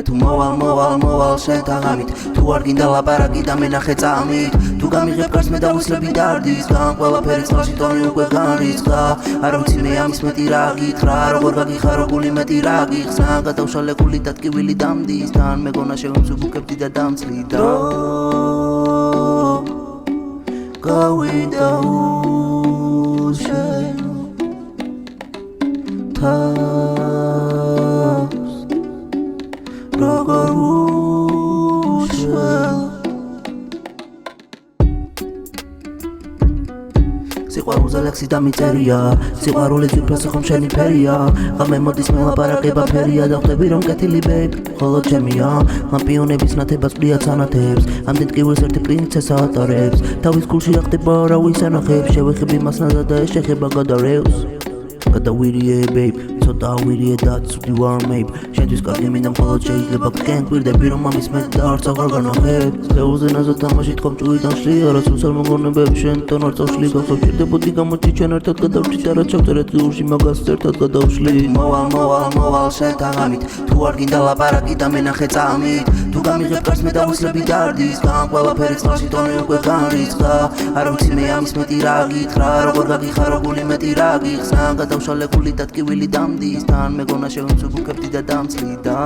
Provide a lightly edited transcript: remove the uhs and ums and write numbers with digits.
თუ მოვალ შენთან ამით თუ არ გინდა ლაპარაკი და მენახე წამით თუ გამიღებ გარს მე დავუსლები დარდისგან ყველაფერი წყალში ტონი უკვე განრიცხა არ ვიცი მე ამის მეტი რა გითხრა როგორ გაგიხარო გული მეტი რა გიხსნა გადავშალებული და ტკივილი დამდის თან მეგონა შევიმსუბუქებდი და დამცლიდა გავიდა უშენ თავს როგორ უშენ სიყვარულზე ლექსი დამიწერია სიყვარულის უფროსი ხომ შენი ფერია ღამე მოდის მელაპარაკება ფერია და ხვდები რომ კეთილი ბეიბ ხოლო ჩემია ლამპიონების ნათებას ყრია ცანათებს ამდენ ტკივილს ერთი პრინცესა ატარებს თავის გულში რა ხდება არავის ანახებს შევეხები მასნადა და ეს შეხება გადარევს გადავირიე ბეიბ ცოტა ავირიე და ცუდი ვარ მეიბ შენთვის კარგი მინდა მხოლოდ შეიძლება გკენ გვირდები რომ ამის მეტ და არც აღარ განახებ ზეულზე ნაზად თამაში თქო მჭუიდან შლი არას უსარ მოგონებები შენთან არ წავშლი გახსოვჭირდებოდი გამოჩი ჩვენ ერთად გადავჭით არა ჩავწერეთ გულში მაგას ერთად გადავშლი მოვალ შენთან ამით თუ არ გინდა ლაპარაკი და მენახე წამით თუ გამიღებ გარს მე დავუსლები დარდისგან ყველაფერი წყალში ტონი უკვე განრიცხა არ ვიცი მე ამის მეტი რა გითხრა როგორ გაგიხარო გული მეტი რა გიხსნა გადავშალებული და ტკივილი დამდის თან მეგონა შევიმსუბუქებდი და დამცლიდა